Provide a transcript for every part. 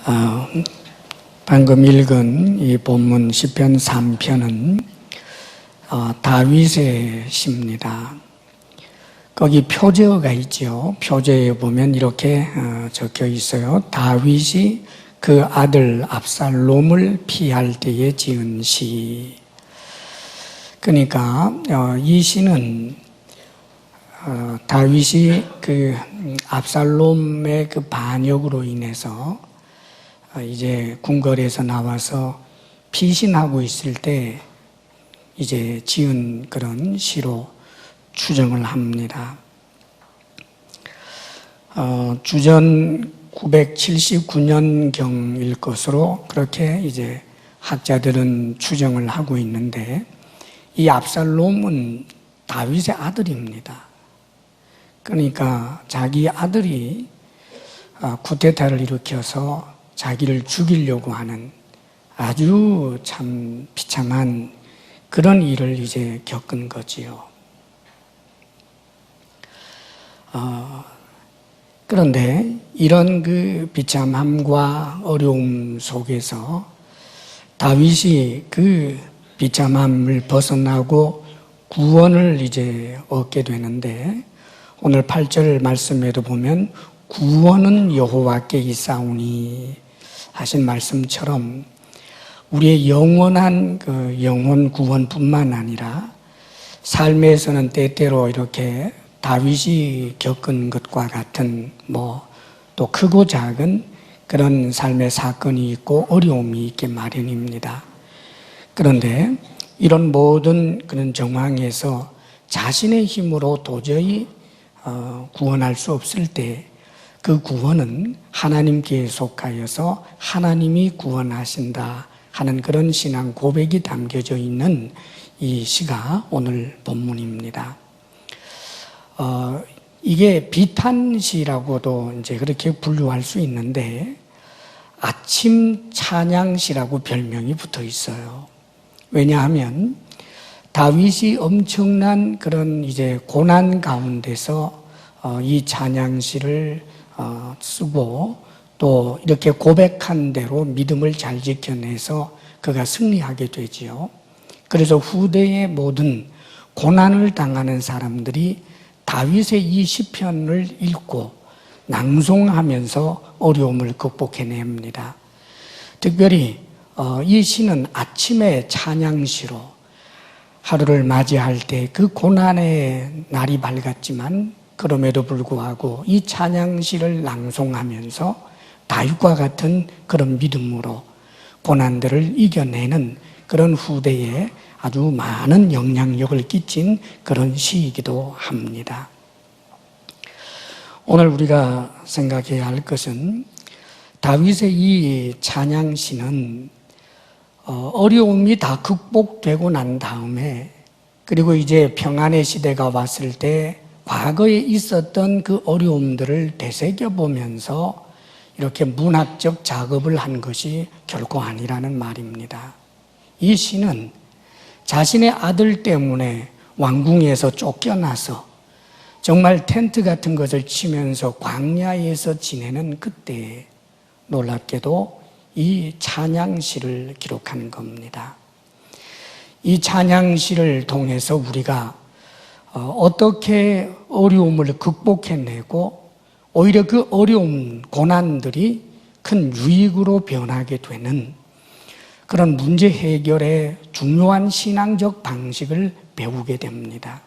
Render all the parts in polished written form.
어, 방금 읽은 이 본문 시편 3편은 다윗의 시입니다. 거기 표제어가 있죠. 표제에 보면 이렇게 적혀 있어요. 다윗이 그 아들 압살롬을 피할 때에 지은 시. 그러니까 이 시는 다윗이 그 압살롬의 그 반역으로 인해서 이제 궁궐에서 나와서 피신하고 있을 때 이제 지은 그런 시로 추정을 합니다. 주전 979년경일 것으로 그렇게 이제 학자들은 추정을 하고 있는데, 이 압살롬은 다윗의 아들입니다. 그러니까 자기 아들이 쿠데타를 일으켜서 자기를 죽이려고 하는 아주 참 비참한 그런 일을 이제 겪은 거지요. 그런데 이런 그 비참함과 어려움 속에서 다윗이 그 비참함을 벗어나고 구원을 이제 얻게 되는데, 오늘 8절 말씀에도 보면 구원은 여호와께 있사오니 하신 말씀처럼 우리의 영원한 그 영혼 구원뿐만 아니라 삶에서는 때때로 이렇게 다윗이 겪은 것과 같은 또 크고 작은 그런 삶의 사건이 있고 어려움이 있기 마련입니다. 그런데 이런 모든 그런 정황에서 자신의 힘으로 도저히 구원할 수 없을 때 그 구원은 하나님께 속하여서 하나님이 구원하신다 하는 그런 신앙 고백이 담겨져 있는 이 시가 오늘 본문입니다. 이게 비탄시라고도 이제 그렇게 분류할 수 있는데, 아침 찬양시라고 별명이 붙어 있어요. 왜냐하면 다윗이 엄청난 그런 이제 고난 가운데서 이 찬양시를 쓰고 또 이렇게 고백한 대로 믿음을 잘 지켜내서 그가 승리하게 되지요. 그래서 후대의 모든 고난을 당하는 사람들이 다윗의 이 시편을 읽고 낭송하면서 어려움을 극복해냅니다. 특별히 이 시는 아침의 찬양시로 하루를 맞이할 때 그 고난의 날이 밝았지만 그럼에도 불구하고 이 찬양시를 낭송하면서 다윗과 같은 그런 믿음으로 고난들을 이겨내는 그런 후대에 아주 많은 영향력을 끼친 그런 시이기도 합니다. 오늘 우리가 생각해야 할 것은 다윗의 이 찬양시는 어려움이 다 극복되고 난 다음에, 그리고 이제 평안의 시대가 왔을 때 과거에 있었던 그 어려움들을 되새겨보면서 이렇게 문학적 작업을 한 것이 결코 아니라는 말입니다. 이 시는 자신의 아들 때문에 왕궁에서 쫓겨나서 정말 텐트 같은 것을 치면서 광야에서 지내는 그때에 놀랍게도 이 찬양시를 기록하는 겁니다. 이 찬양시를 통해서 우리가 어떻게 어려움을 극복해내고 오히려 그 어려움, 고난들이 큰 유익으로 변하게 되는 그런 문제 해결의 중요한 신앙적 방식을 배우게 됩니다.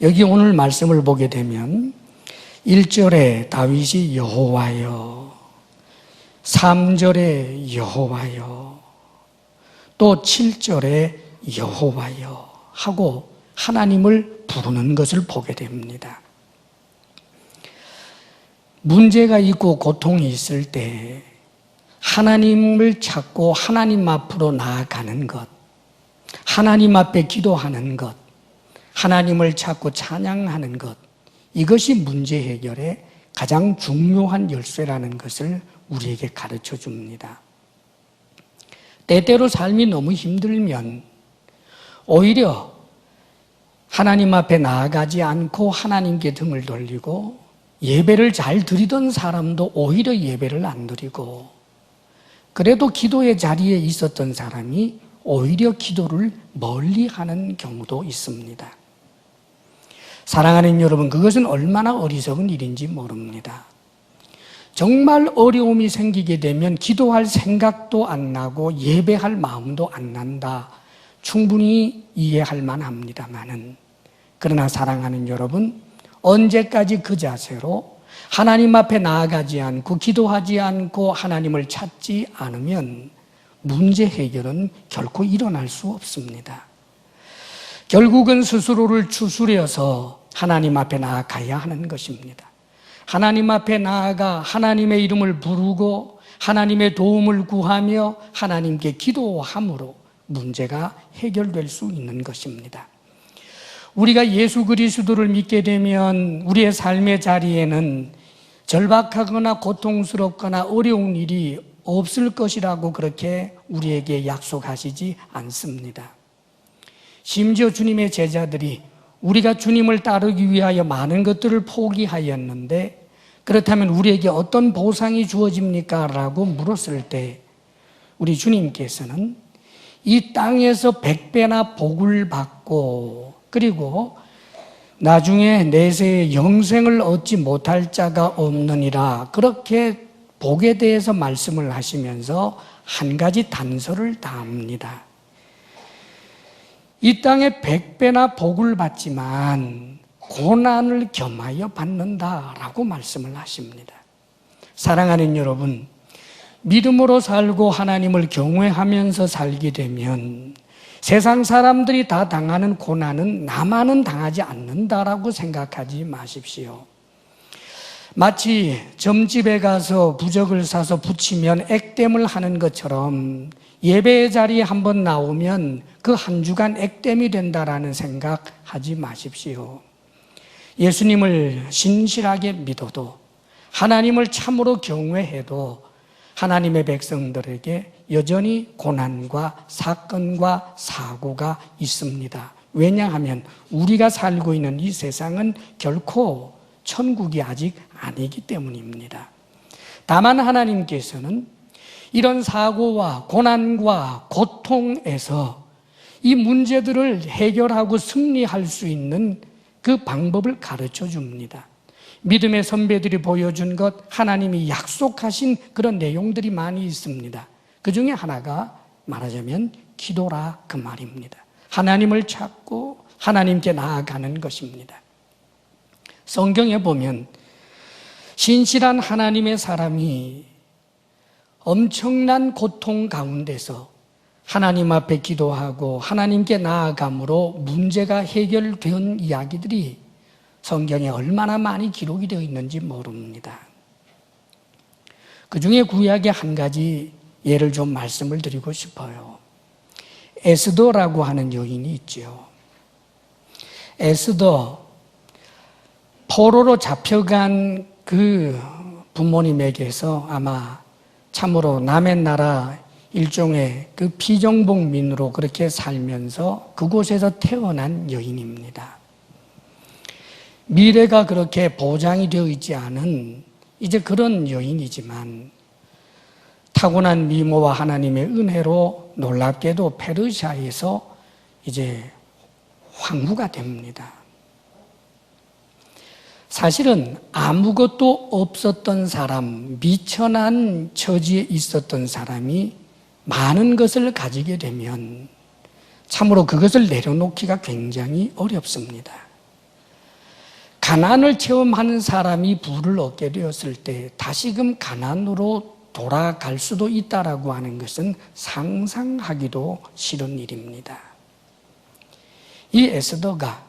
여기 오늘 말씀을 보게 되면 1절에 다윗이 여호와여, 3절에 여호와여, 또 7절에 여호와여 하고 하나님을 부르는 것을 보게 됩니다. 문제가 있고 고통이 있을 때 하나님을 찾고 하나님 앞으로 나아가는 것, 하나님 앞에 기도하는 것, 하나님을 찾고 찬양하는 것, 이것이 문제 해결의 가장 중요한 열쇠라는 것을 우리에게 가르쳐 줍니다. 때때로 삶이 너무 힘들면 오히려 하나님 앞에 나아가지 않고 하나님께 등을 돌리고 예배를 잘 드리던 사람도 오히려 예배를 안 드리고, 그래도 기도의 자리에 있었던 사람이 오히려 기도를 멀리 하는 경우도 있습니다. 사랑하는 여러분, 그것은 얼마나 어리석은 일인지 모릅니다. 정말 어려움이 생기게 되면 기도할 생각도 안 나고 예배할 마음도 안 난다. 충분히 이해할 만합니다만은, 그러나 사랑하는 여러분, 언제까지 그 자세로 하나님 앞에 나아가지 않고 기도하지 않고 하나님을 찾지 않으면 문제 해결은 결코 일어날 수 없습니다. 결국은 스스로를 추스려서 하나님 앞에 나아가야 하는 것입니다. 하나님 앞에 나아가 하나님의 이름을 부르고 하나님의 도움을 구하며 하나님께 기도함으로 문제가 해결될 수 있는 것입니다. 우리가 예수 그리스도를 믿게 되면 우리의 삶의 자리에는 절박하거나 고통스럽거나 어려운 일이 없을 것이라고 그렇게 우리에게 약속하시지 않습니다. 심지어 주님의 제자들이 우리가 주님을 따르기 위하여 많은 것들을 포기하였는데 그렇다면 우리에게 어떤 보상이 주어집니까? 라고 물었을 때 우리 주님께서는 이 땅에서 100배나 복을 받고 그리고 나중에 내세에 영생을 얻지 못할 자가 없느니라, 그렇게 복에 대해서 말씀을 하시면서 한 가지 단서를 다합니다. 이 땅에 100배나 복을 받지만 고난을 겸하여 받는다라고 말씀을 하십니다. 사랑하는 여러분, 믿음으로 살고 하나님을 경외하면서 살게 되면 세상 사람들이 다 당하는 고난은 나만은 당하지 않는다라고 생각하지 마십시오. 마치 점집에 가서 부적을 사서 붙이면 액땜을 하는 것처럼 예배의 자리에 한번 나오면 그 한 주간 액땜이 된다라는 생각하지 마십시오. 예수님을 신실하게 믿어도 하나님을 참으로 경외해도 하나님의 백성들에게 여전히 고난과 사건과 사고가 있습니다. 왜냐하면 우리가 살고 있는 이 세상은 결코 천국이 아직 아니기 때문입니다. 다만 하나님께서는 이런 사고와 고난과 고통에서 이 문제들을 해결하고 승리할 수 있는 그 방법을 가르쳐 줍니다. 믿음의 선배들이 보여준 것, 하나님이 약속하신 그런 내용들이 많이 있습니다. 그 중에 하나가 말하자면 기도라 그 말입니다. 하나님을 찾고 하나님께 나아가는 것입니다. 성경에 보면 신실한 하나님의 사람이 엄청난 고통 가운데서 하나님 앞에 기도하고 하나님께 나아감으로 문제가 해결된 이야기들이 성경에 얼마나 많이 기록이 되어 있는지 모릅니다. 그 중에 구약의 한 가지 예를 좀 말씀을 드리고 싶어요. 에스더라고 하는 여인이 있죠. 에스더, 포로로 잡혀간 그 부모님에게서 아마 참으로 남의 나라 일종의 그 피정복민으로 그렇게 살면서 그곳에서 태어난 여인입니다. 미래가 그렇게 보장이 되어 있지 않은 이제 그런 여인이지만 타고난 미모와 하나님의 은혜로 놀랍게도 페르시아에서 이제 황후가 됩니다. 사실은 아무것도 없었던 사람, 미천한 처지에 있었던 사람이 많은 것을 가지게 되면 참으로 그것을 내려놓기가 굉장히 어렵습니다. 가난을 체험하는 사람이 부를 얻게 되었을 때 다시금 가난으로 돌아갈 수도 있다라고 하는 것은 상상하기도 싫은 일입니다. 이 에스더가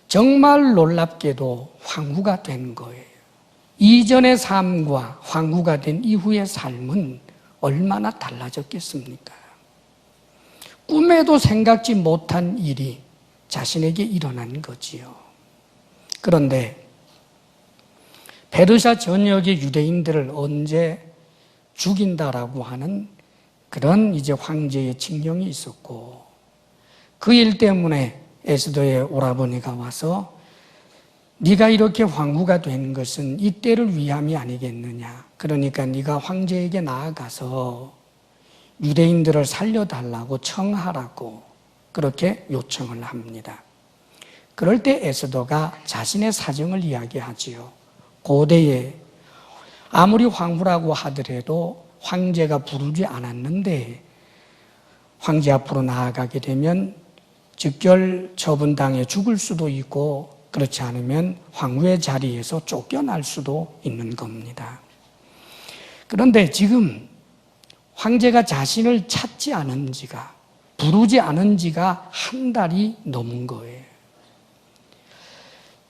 정말 놀랍게도 황후가 된 거예요. 이전의 삶과 황후가 된 이후의 삶은 얼마나 달라졌겠습니까? 꿈에도 생각지 못한 일이 자신에게 일어난 거지요. 그런데 페르시아 전역의 유대인들을 언제 죽인다라고 하는 그런 이제 황제의 칙령이 있었고 그 일 때문에 에스더의 오라버니가 와서 네가 이렇게 황후가 된 것은 이 때를 위함이 아니겠느냐. 그러니까 네가 황제에게 나아가서 유대인들을 살려달라고 청하라고 그렇게 요청을 합니다. 그럴 때 에스더가 자신의 사정을 이야기하지요. 고대에 아무리 황후라고 하더라도 황제가 부르지 않았는데 황제 앞으로 나아가게 되면 즉결 처분당해 죽을 수도 있고 그렇지 않으면 황후의 자리에서 쫓겨날 수도 있는 겁니다. 그런데 지금 황제가 자신을 찾지 않은 지가, 부르지 않은 지가 한 달이 넘은 거예요.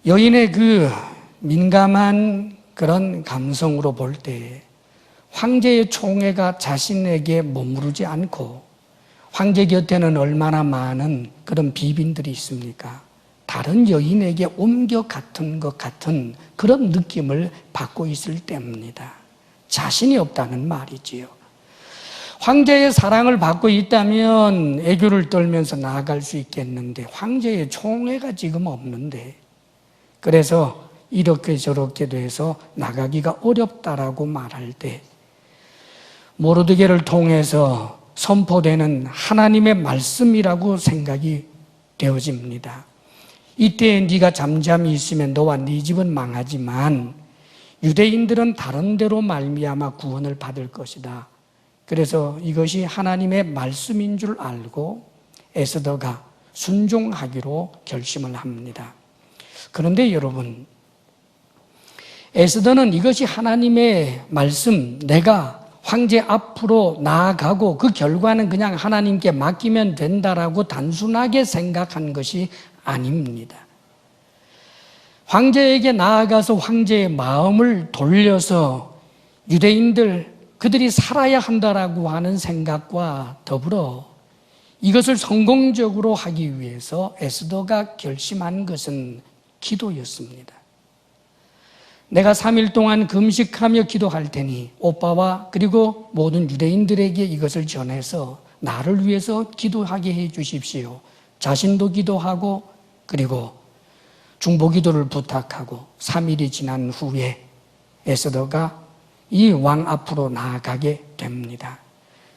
여인의 그 민감한 그런 감성으로 볼 때 황제의 총애가 자신에게 머무르지 않고 황제 곁에는 얼마나 많은 그런 비빈들이 있습니까? 다른 여인에게 옮겨갔던 것 같은 그런 느낌을 받고 있을 때입니다. 자신이 없다는 말이지요. 황제의 사랑을 받고 있다면 애교를 떨면서 나아갈 수 있겠는데 황제의 총애가 지금 없는데 그래서 이렇게 저렇게 돼서 나가기가 어렵다라고 말할 때 모르드게를 통해서 선포되는 하나님의 말씀이라고 생각이 되어집니다. 이때 네가 잠잠히 있으면 너와 네 집은 망하지만 유대인들은 다른 데로 말미암아 구원을 받을 것이다. 그래서 이것이 하나님의 말씀인 줄 알고 에스더가 순종하기로 결심을 합니다. 그런데 여러분, 에스더는 이것이 하나님의 말씀, 내가 황제 앞으로 나아가고 그 결과는 그냥 하나님께 맡기면 된다라고 단순하게 생각한 것이 아닙니다. 황제에게 나아가서 황제의 마음을 돌려서 유대인들 그들이 살아야 한다라고 하는 생각과 더불어 이것을 성공적으로 하기 위해서 에스더가 결심한 것은 기도였습니다. 내가 3일 동안 금식하며 기도할 테니 오빠와 그리고 모든 유대인들에게 이것을 전해서 나를 위해서 기도하게 해 주십시오. 자신도 기도하고 그리고 중보기도를 부탁하고 3일이 지난 후에 에스더가 이 왕 앞으로 나아가게 됩니다.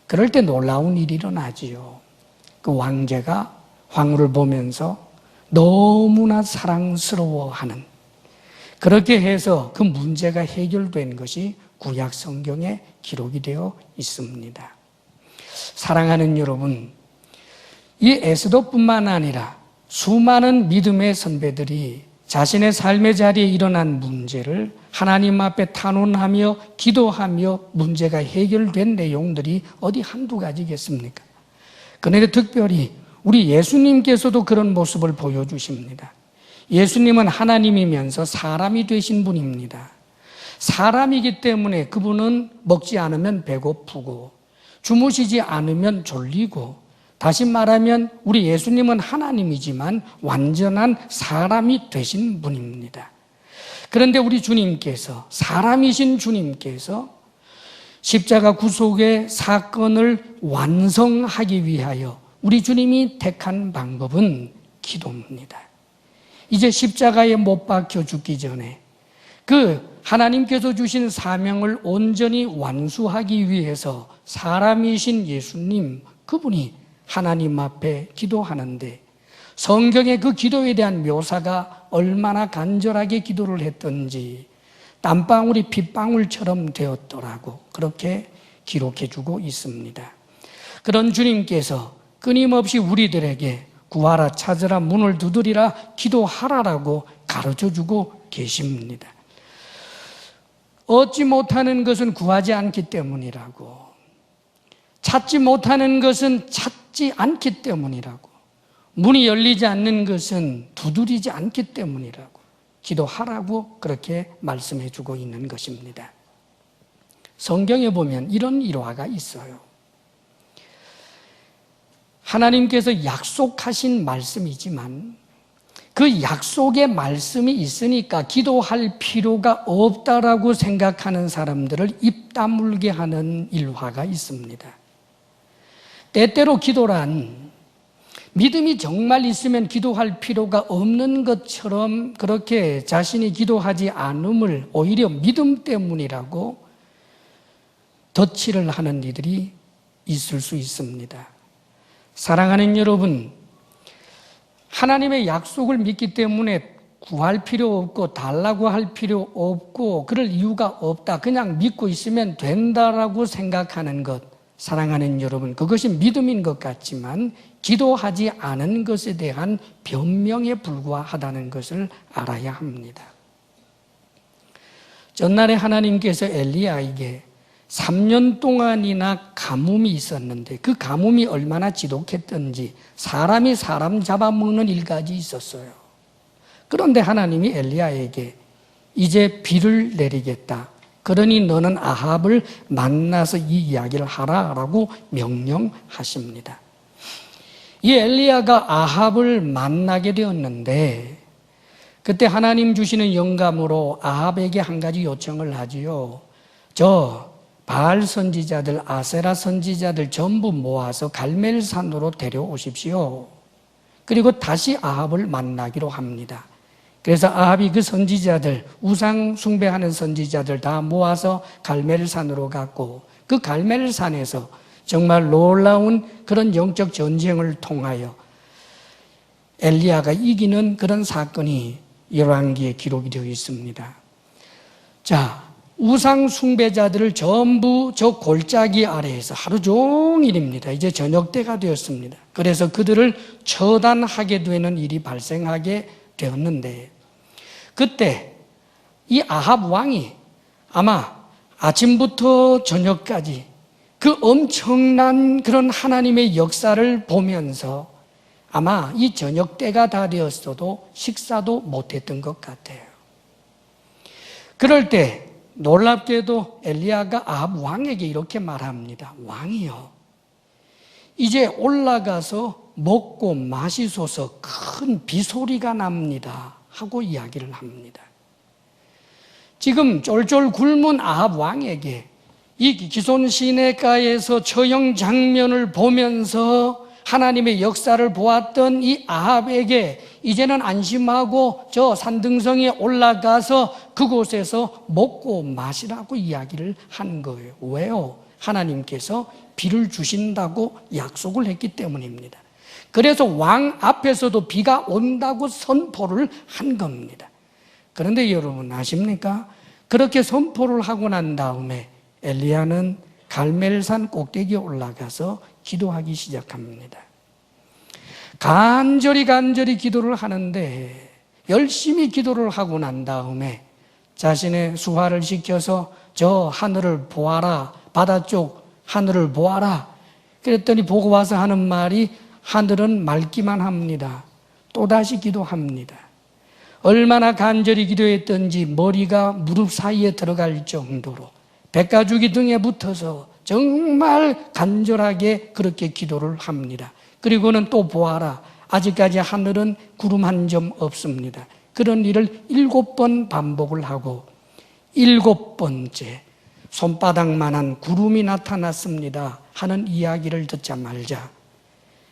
그럴 때 놀라운 일이 일어나지요. 그 왕제가 황후를 보면서 너무나 사랑스러워하는, 그렇게 해서 그 문제가 해결된 것이 구약 성경에 기록이 되어 있습니다. 사랑하는 여러분, 이 에스더뿐만 아니라 수많은 믿음의 선배들이 자신의 삶의 자리에 일어난 문제를 하나님 앞에 탄원하며 기도하며 문제가 해결된 내용들이 어디 한두 가지겠습니까? 그런데 특별히 우리 예수님께서도 그런 모습을 보여주십니다. 예수님은 하나님이면서 사람이 되신 분입니다. 사람이기 때문에 그분은 먹지 않으면 배고프고 주무시지 않으면 졸리고, 다시 말하면 우리 예수님은 하나님이지만 완전한 사람이 되신 분입니다. 그런데 우리 주님께서, 사람이신 주님께서 십자가 구속의 사건을 완성하기 위하여 우리 주님이 택한 방법은 기도입니다. 이제 십자가에 못 박혀 죽기 전에 그 하나님께서 주신 사명을 온전히 완수하기 위해서 사람이신 예수님, 그분이 하나님 앞에 기도하는데 성경의 그 기도에 대한 묘사가 얼마나 간절하게 기도를 했던지 땀방울이 핏방울처럼 되었더라고 그렇게 기록해주고 있습니다. 그런 주님께서 끊임없이 우리들에게 구하라, 찾으라, 문을 두드리라, 기도하라라고 가르쳐주고 계십니다. 얻지 못하는 것은 구하지 않기 때문이라고, 찾지 못하는 것은 찾지 않기 때문이라고, 문이 열리지 않는 것은 두드리지 않기 때문이라고 기도하라고 그렇게 말씀해 주고 있는 것입니다. 성경에 보면 이런 일화가 있어요. 하나님께서 약속하신 말씀이지만 그 약속의 말씀이 있으니까 기도할 필요가 없다라고 생각하는 사람들을 입 다물게 하는 일화가 있습니다. 때때로 기도란 믿음이 정말 있으면 기도할 필요가 없는 것처럼 그렇게 자신이 기도하지 않음을 오히려 믿음 때문이라고 덧칠을 하는 이들이 있을 수 있습니다. 사랑하는 여러분, 하나님의 약속을 믿기 때문에 구할 필요 없고 달라고 할 필요 없고 그럴 이유가 없다, 그냥 믿고 있으면 된다라고 생각하는 것, 사랑하는 여러분, 그것이 믿음인 것 같지만 기도하지 않은 것에 대한 변명에 불과하다는 것을 알아야 합니다. 전날에 하나님께서 엘리야에게 3년 동안이나 가뭄이 있었는데 그 가뭄이 얼마나 지독했던지 사람이 사람 잡아먹는 일까지 있었어요. 그런데 하나님이 엘리야에게 이제 비를 내리겠다, 그러니 너는 아합을 만나서 이 이야기를 하라라고 명령하십니다. 이 엘리야가 아합을 만나게 되었는데 그때 하나님 주시는 영감으로 아합에게 한 가지 요청을 하지요. 저 바알 선지자들, 아세라 선지자들 전부 모아서 갈멜산으로 데려오십시오. 그리고 다시 아합을 만나기로 합니다. 그래서 아합이 그 선지자들, 우상 숭배하는 선지자들 다 모아서 갈멜산으로 갔고 그 갈멜산에서 정말 놀라운 그런 영적 전쟁을 통하여 엘리야가 이기는 그런 사건이 열왕기에 기록이 되어 있습니다. 자, 우상 숭배자들을 전부 저 골짜기 아래에서 하루 종일입니다. 이제 저녁 때가 되었습니다. 그래서 그들을 처단하게 되는 일이 발생하게 되었는데 그때 이 아합 왕이 아마 아침부터 저녁까지 그 엄청난 그런 하나님의 역사를 보면서 아마 이 저녁 때가 다 되었어도 식사도 못했던 것 같아요. 그럴 때 놀랍게도 엘리야가 아합 왕에게 이렇게 말합니다. 왕이요, 이제 올라가서 먹고 마시소서, 큰 비소리가 납니다 하고 이야기를 합니다. 지금 쫄쫄 굶은 아합 왕에게 이 기손 시내가에서 처형 장면을 보면서 하나님의 역사를 보았던 이 아합에게 이제는 안심하고 저 산등성에 올라가서 그곳에서 먹고 마시라고 이야기를 한 거예요. 왜요? 하나님께서 비를 주신다고 약속을 했기 때문입니다. 그래서 왕 앞에서도 비가 온다고 선포를 한 겁니다. 그런데 여러분 아십니까? 그렇게 선포를 하고 난 다음에 엘리야는 갈멜산 꼭대기에 올라가서 기도하기 시작합니다. 간절히 기도를 하는데 열심히 기도를 하고 난 다음에 자신의 수하를 시켜서 저 하늘을 보아라, 바다 쪽 하늘을 보아라. 그랬더니 보고 와서 하는 말이 하늘은 맑기만 합니다. 또다시 기도합니다. 얼마나 간절히 기도했던지 머리가 무릎 사이에 들어갈 정도로 백가죽이 등에 붙어서 정말 간절하게 그렇게 기도를 합니다. 그리고는 또 보아라, 아직까지 하늘은 구름 한 점 없습니다. 그런 일을 7번 반복을 하고 7번째 손바닥만한 구름이 나타났습니다 하는 이야기를 듣자마자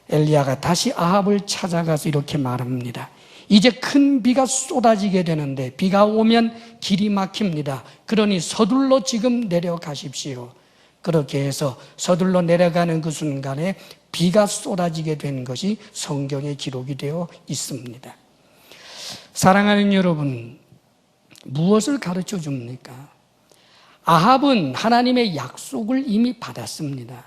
엘리야가 다시 아합을 찾아가서 이렇게 말합니다. 이제 큰 비가 쏟아지게 되는데 비가 오면 길이 막힙니다. 그러니 서둘러 지금 내려가십시오. 그렇게 해서 서둘러 내려가는 그 순간에 비가 쏟아지게 된 것이 성경에 기록이 되어 있습니다. 사랑하는 여러분, 무엇을 가르쳐 줍니까? 아합은 하나님의 약속을 이미 받았습니다.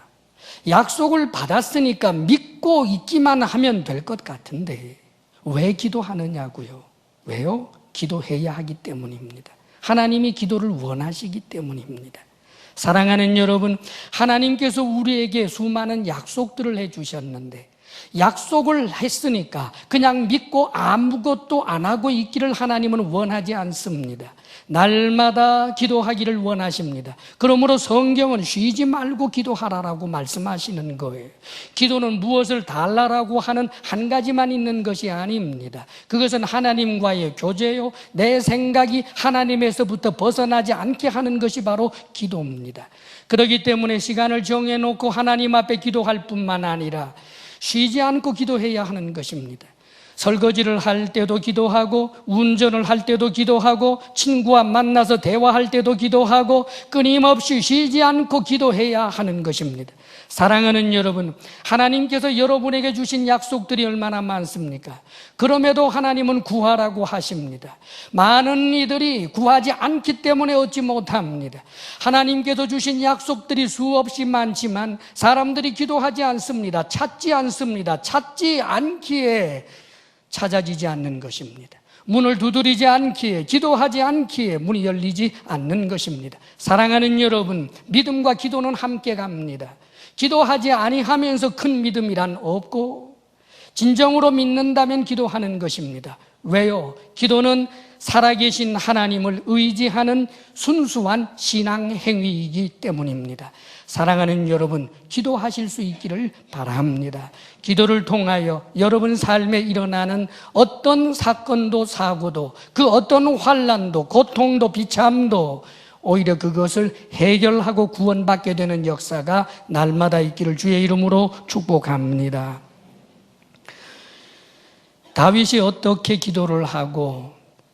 약속을 받았으니까 믿고 있기만 하면 될 것 같은데 왜 기도하느냐고요? 왜요? 기도해야 하기 때문입니다. 하나님이 기도를 원하시기 때문입니다. 사랑하는 여러분, 하나님께서 우리에게 수많은 약속들을 해주셨는데 약속을 했으니까 그냥 믿고 아무것도 안 하고 있기를 하나님은 원하지 않습니다. 날마다 기도하기를 원하십니다. 그러므로 성경은 쉬지 말고 기도하라라고 말씀하시는 거예요. 기도는 무엇을 달라라고 하는 한 가지만 있는 것이 아닙니다. 그것은 하나님과의 교제요, 내 생각이 하나님에서부터 벗어나지 않게 하는 것이 바로 기도입니다. 그렇기 때문에 시간을 정해놓고 하나님 앞에 기도할 뿐만 아니라 쉬지 않고 기도해야 하는 것입니다. 설거지를 할 때도 기도하고, 운전을 할 때도 기도하고, 친구와 만나서 대화할 때도 기도하고, 끊임없이 쉬지 않고 기도해야 하는 것입니다. 사랑하는 여러분, 하나님께서 여러분에게 주신 약속들이 얼마나 많습니까? 그럼에도 하나님은 구하라고 하십니다. 많은 이들이 구하지 않기 때문에 얻지 못합니다. 하나님께서 주신 약속들이 수없이 많지만 사람들이 기도하지 않습니다. 찾지 않습니다. 찾지 않기에 찾아지지 않는 것입니다. 문을 두드리지 않기에, 기도하지 않기에 문이 열리지 않는 것입니다. 사랑하는 여러분, 믿음과 기도는 함께 갑니다. 기도하지 아니하면서 큰 믿음이란 없고, 진정으로 믿는다면 기도하는 것입니다. 왜요? 기도는 살아계신 하나님을 의지하는 순수한 신앙 행위이기 때문입니다. 사랑하는 여러분, 기도하실 수 있기를 바랍니다. 기도를 통하여 여러분 삶에 일어나는 어떤 사건도 사고도, 그 어떤 환난도, 고통도, 비참도 오히려 그것을 해결하고 구원받게 되는 역사가 날마다 있기를 주의 이름으로 축복합니다. 다윗이 어떻게 기도를 하고,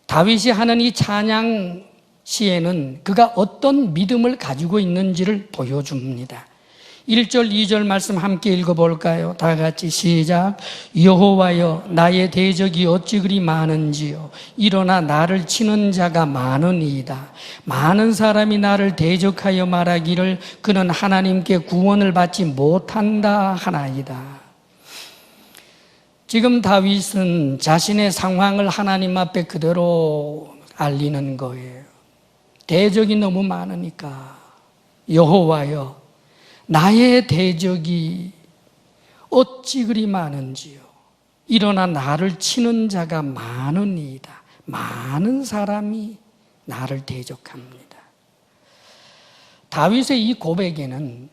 다윗이 하는 이 찬양 시에는 그가 어떤 믿음을 가지고 있는지를 보여줍니다. 1절, 2절 말씀 함께 읽어볼까요? 다 같이 시작. 여호와여, 나의 대적이 어찌 그리 많은지요. 일어나 나를 치는 자가 많으니이다. 많은 사람이 나를 대적하여 말하기를 그는 하나님께 구원을 받지 못한다 하나이다. 지금 다윗은 자신의 상황을 하나님 앞에 그대로 알리는 거예요. 대적이 너무 많으니까 여호와여, 나의 대적이 어찌 그리 많은지요. 일어나 나를 치는 자가 많으니이다. 많은 사람이 나를 대적합니다. 다윗의 이 고백에는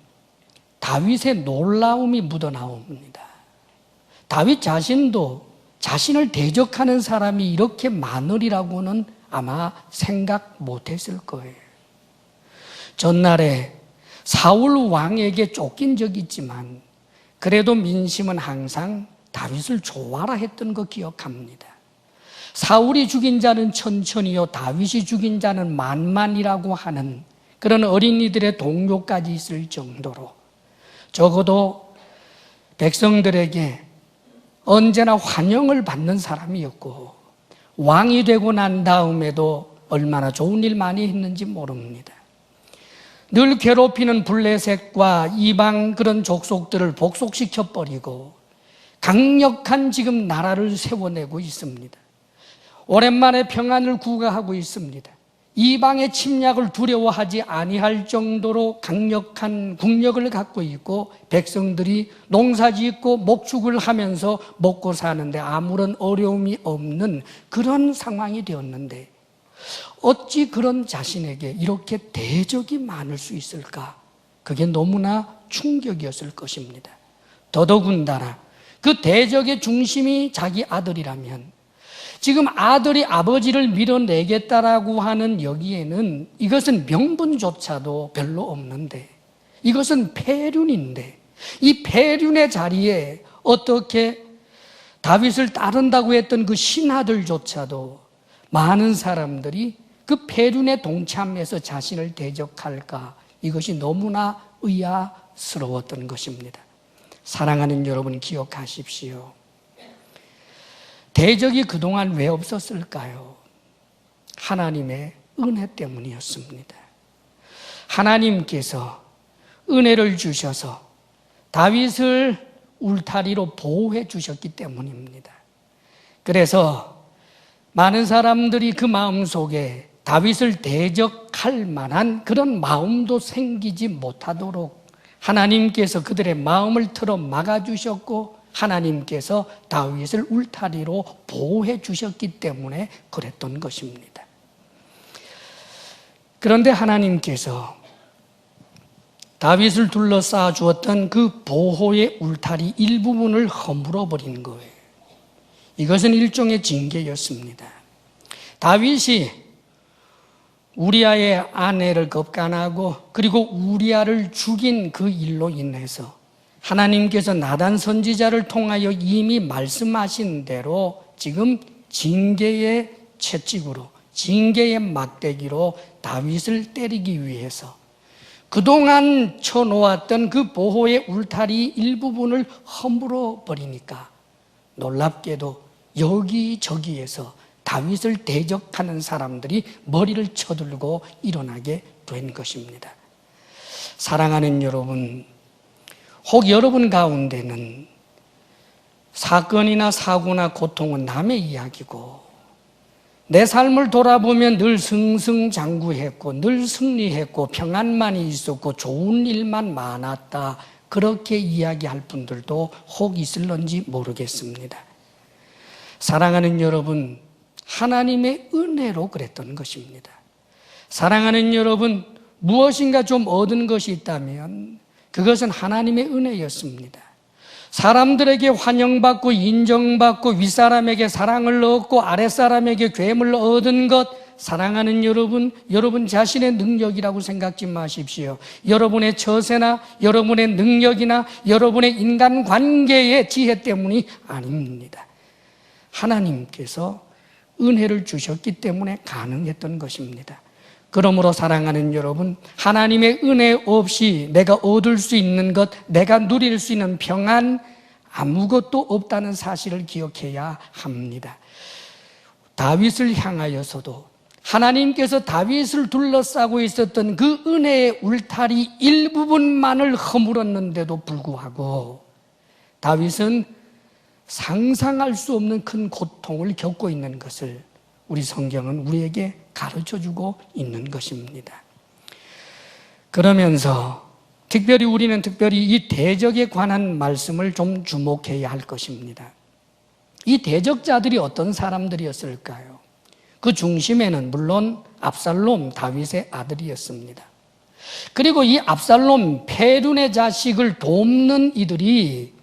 다윗의 놀라움이 묻어나옵니다. 다윗 자신도 자신을 대적하는 사람이 이렇게 많으리라고는 아마 생각 못했을 거예요. 전날에 사울 왕에게 쫓긴 적이 있지만 그래도 민심은 항상 다윗을 좋아라 했던 거 기억합니다. 사울이 죽인 자는 천천히요, 다윗이 죽인 자는 만만이라고 하는 그런 어린이들의 동료까지 있을 정도로 적어도 백성들에게 언제나 환영을 받는 사람이었고, 왕이 되고 난 다음에도 얼마나 좋은 일 많이 했는지 모릅니다. 늘 괴롭히는 블레셋과 이방 그런 족속들을 복속시켜버리고 강력한 지금 나라를 세워내고 있습니다. 오랜만에 평안을 구가하고 있습니다. 이방의 침략을 두려워하지 아니할 정도로 강력한 국력을 갖고 있고, 백성들이 농사짓고 목축을 하면서 먹고 사는데 아무런 어려움이 없는 그런 상황이 되었는데, 어찌 그런 자신에게 이렇게 대적이 많을 수 있을까? 그게 너무나 충격이었을 것입니다. 더더군다나 그 대적의 중심이 자기 아들이라면, 지금 아들이 아버지를 밀어내겠다라고 하는 여기에는 이것은 명분조차도 별로 없는데, 이것은 폐륜인데, 이 폐륜의 자리에 어떻게 다윗을 따른다고 했던 그 신하들조차도 많은 사람들이 그 폐륜에 동참해서 자신을 대적할까? 이것이 너무나 의아스러웠던 것입니다. 사랑하는 여러분, 기억하십시오. 대적이 그동안 왜 없었을까요? 하나님의 은혜 때문이었습니다. 하나님께서 은혜를 주셔서 다윗을 울타리로 보호해 주셨기 때문입니다. 그래서 많은 사람들이 그 마음속에 다윗을 대적할 만한 그런 마음도 생기지 못하도록 하나님께서 그들의 마음을 틀어 막아주셨고, 하나님께서 다윗을 울타리로 보호해 주셨기 때문에 그랬던 것입니다. 그런데 하나님께서 다윗을 둘러싸아 주었던 그 보호의 울타리 일부분을 허물어 버린 거예요. 이것은 일종의 징계였습니다. 다윗이 우리아의 아내를 겁간하고 그리고 우리아를 죽인 그 일로 인해서 하나님께서 나단 선지자를 통하여 이미 말씀하신 대로 지금 징계의 채찍으로, 징계의 막대기로 다윗을 때리기 위해서 그동안 쳐놓았던 그 보호의 울타리 일부분을 허물어 버리니까 놀랍게도 여기저기에서 다윗을 대적하는 사람들이 머리를 쳐들고 일어나게 된 것입니다. 사랑하는 여러분, 혹 여러분 가운데는 사건이나 사고나 고통은 남의 이야기고 내 삶을 돌아보면 늘 승승장구했고 늘 승리했고 평안만이 있었고 좋은 일만 많았다, 그렇게 이야기할 분들도 혹 있을런지 모르겠습니다. 사랑하는 여러분, 하나님의 은혜로 그랬던 것입니다. 사랑하는 여러분, 무엇인가 좀 얻은 것이 있다면 그것은 하나님의 은혜였습니다. 사람들에게 환영받고 인정받고 윗사람에게 사랑을 얻고 아랫사람에게 괴물을 얻은 것, 사랑하는 여러분, 여러분 자신의 능력이라고 생각지 마십시오. 여러분의 처세나 여러분의 능력이나 여러분의 인간관계의 지혜 때문이 아닙니다. 하나님께서 은혜를 주셨기 때문에 가능했던 것입니다. 그러므로 사랑하는 여러분, 하나님의 은혜 없이 내가 얻을 수 있는 것, 내가 누릴 수 있는 평안, 아무것도 없다는 사실을 기억해야 합니다. 다윗을 향하여서도 하나님께서 다윗을 둘러싸고 있었던 그 은혜의 울타리 일부분만을 허물었는데도 불구하고 다윗은 상상할 수 없는 큰 고통을 겪고 있는 것을 우리 성경은 우리에게 가르쳐주고 있는 것입니다. 그러면서 우리는 특별히 이 대적에 관한 말씀을 좀 주목해야 할 것입니다. 이 대적자들이 어떤 사람들이었을까요? 그 중심에는 물론 압살롬, 다윗의 아들이었습니다. 그리고 이 압살롬, 페륜의 자식을 돕는 이들이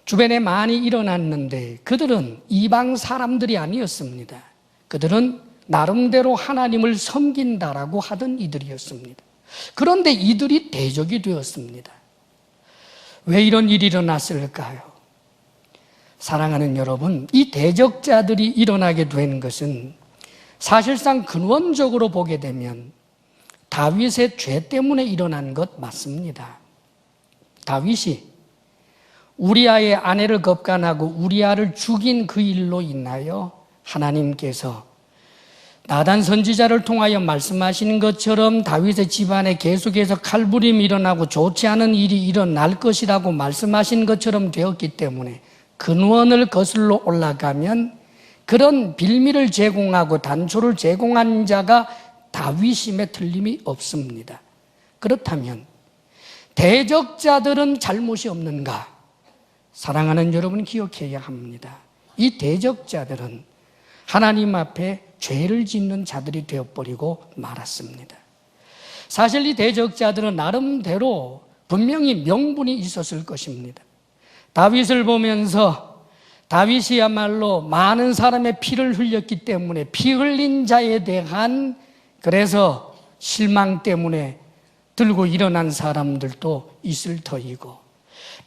주변에 많이 일어났는데 그들은 이방 사람들이 아니었습니다. 그들은 나름대로 하나님을 섬긴다라고 하던 이들이었습니다. 그런데 이들이 대적이 되었습니다. 왜 이런 일이 일어났을까요? 사랑하는 여러분, 이 대적자들이 일어나게 된 것은 사실상 근원적으로 보게 되면 다윗의 죄 때문에 일어난 것 맞습니다. 다윗이 우리아의 아내를 겁간하고 우리아를 죽인 그 일로 인하여 하나님께서 나단 선지자를 통하여 말씀하시는 것처럼 다윗의 집안에 계속해서 칼부림이 일어나고 좋지 않은 일이 일어날 것이라고 말씀하신 것처럼 되었기 때문에 근원을 거슬러 올라가면 그런 빌미를 제공하고 단초를 제공한 자가 다윗임에 틀림이 없습니다. 그렇다면 대적자들은 잘못이 없는가? 사랑하는 여러분, 기억해야 합니다. 이 대적자들은 하나님 앞에 죄를 짓는 자들이 되어버리고 말았습니다. 사실 이 대적자들은 나름대로 분명히 명분이 있었을 것입니다. 다윗을 보면서 다윗이야말로 많은 사람의 피를 흘렸기 때문에 피 흘린 자에 대한 그래서 실망 때문에 들고 일어난 사람들도 있을 터이고,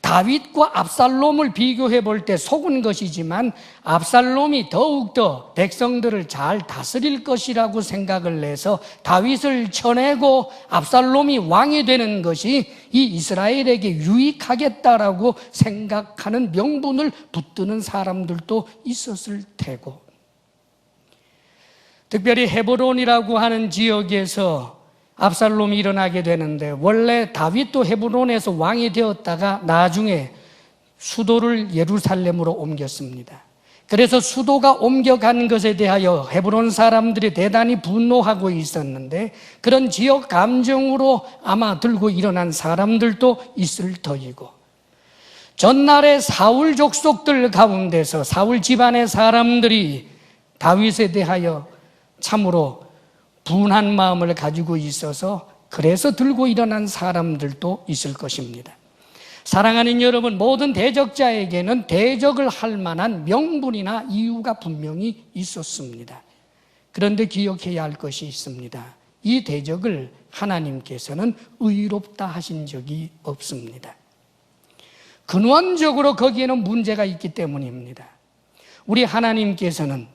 다윗과 압살롬을 비교해 볼 때 속은 것이지만 압살롬이 더욱더 백성들을 잘 다스릴 것이라고 생각을 해서 다윗을 쳐내고 압살롬이 왕이 되는 것이 이 이스라엘에게 유익하겠다라고 생각하는 명분을 붙드는 사람들도 있었을 테고, 특별히 헤브론이라고 하는 지역에서 압살롬이 일어나게 되는데, 원래 다윗도 헤브론에서 왕이 되었다가 나중에 수도를 예루살렘으로 옮겼습니다. 그래서 수도가 옮겨간 것에 대하여 헤브론 사람들이 대단히 분노하고 있었는데 그런 지역 감정으로 아마 들고 일어난 사람들도 있을 터이고, 전날에 사울 족속들 가운데서 사울 집안의 사람들이 다윗에 대하여 참으로 분한 마음을 가지고 있어서 그래서 들고 일어난 사람들도 있을 것입니다. 사랑하는 여러분, 모든 대적자에게는 대적을 할 만한 명분이나 이유가 분명히 있었습니다. 그런데 기억해야 할 것이 있습니다. 이 대적을 하나님께서는 의롭다 하신 적이 없습니다. 근원적으로 거기에는 문제가 있기 때문입니다. 우리 하나님께서는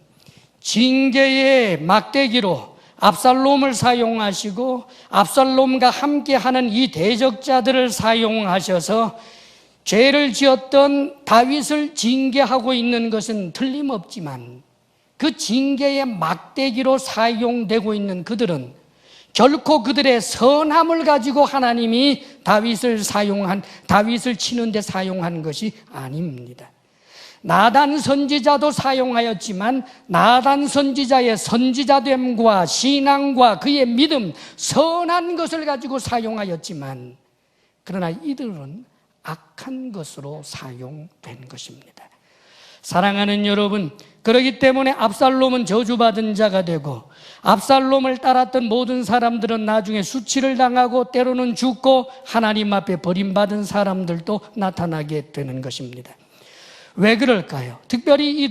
징계의 막대기로 압살롬을 사용하시고 압살롬과 함께하는 이 대적자들을 사용하셔서 죄를 지었던 다윗을 징계하고 있는 것은 틀림없지만 그 징계의 막대기로 사용되고 있는 그들은 결코 그들의 선함을 가지고 하나님이 다윗을 치는 데 사용한 것이 아닙니다. 나단 선지자도 사용하였지만 나단 선지자의 선지자됨과 신앙과 그의 믿음, 선한 것을 가지고 사용하였지만 그러나 이들은 악한 것으로 사용된 것입니다. 사랑하는 여러분, 그렇기 때문에 압살롬은 저주받은 자가 되고 압살롬을 따랐던 모든 사람들은 나중에 수치를 당하고 때로는 죽고 하나님 앞에 버림받은 사람들도 나타나게 되는 것입니다. 왜 그럴까요? 특별히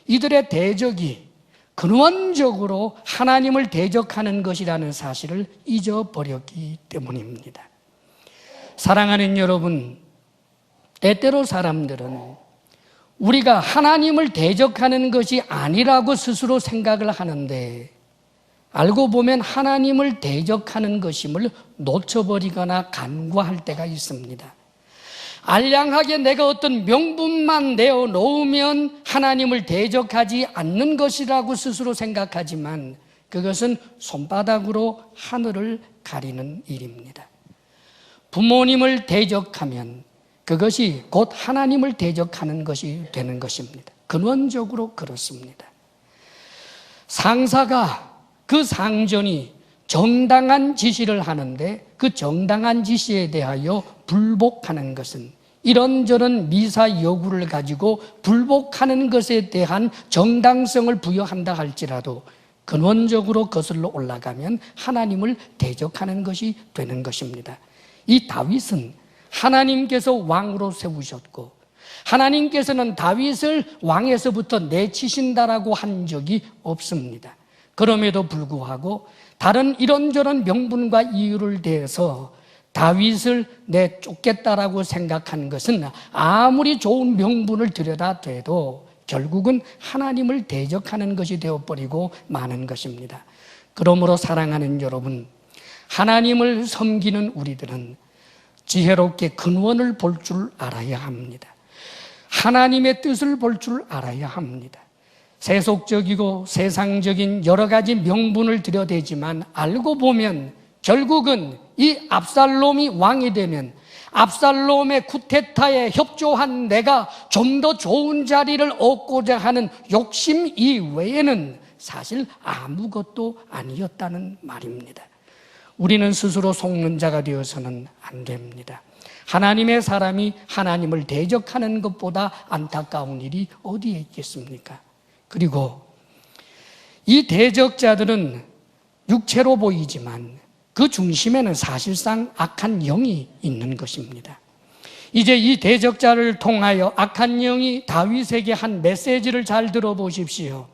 이들의 대적이 근원적으로 하나님을 대적하는 것이라는 사실을 잊어버렸기 때문입니다. 사랑하는 여러분, 때때로 사람들은 우리가 하나님을 대적하는 것이 아니라고 스스로 생각을 하는데 알고 보면 하나님을 대적하는 것임을 놓쳐버리거나 간과할 때가 있습니다. 알량하게 내가 어떤 명분만 내어놓으면 하나님을 대적하지 않는 것이라고 스스로 생각하지만 그것은 손바닥으로 하늘을 가리는 일입니다. 부모님을 대적하면 그것이 곧 하나님을 대적하는 것이 되는 것입니다. 근원적으로 그렇습니다. 상사가 그 상전이 정당한 지시를 하는데 그 정당한 지시에 대하여 불복하는 것은 이런저런 미사 여구를 가지고 불복하는 것에 대한 정당성을 부여한다 할지라도 근원적으로 거슬러 올라가면 하나님을 대적하는 것이 되는 것입니다. 이 다윗은 하나님께서 왕으로 세우셨고 하나님께서는 다윗을 왕에서부터 내치신다라고 한 적이 없습니다. 그럼에도 불구하고 다른 이런저런 명분과 이유를 대해서 다윗을 내쫓겠다라고 생각한 것은 아무리 좋은 명분을 들여다대도 결국은 하나님을 대적하는 것이 되어버리고 마는 것입니다. 그러므로 사랑하는 여러분, 하나님을 섬기는 우리들은 지혜롭게 근원을 볼 줄 알아야 합니다. 하나님의 뜻을 볼 줄 알아야 합니다. 세속적이고 세상적인 여러 가지 명분을 들여대지만 알고 보면 결국은 이 압살롬이 왕이 되면 압살롬의 쿠데타에 협조한 내가 좀 더 좋은 자리를 얻고자 하는 욕심 이외에는 사실 아무것도 아니었다는 말입니다. 우리는 스스로 속는 자가 되어서는 안 됩니다. 하나님의 사람이 하나님을 대적하는 것보다 안타까운 일이 어디에 있겠습니까? 그리고 이 대적자들은 육체로 보이지만 그 중심에는 사실상 악한 영이 있는 것입니다. 이제 이 대적자를 통하여 악한 영이 다윗에게 한 메시지를 잘 들어보십시오.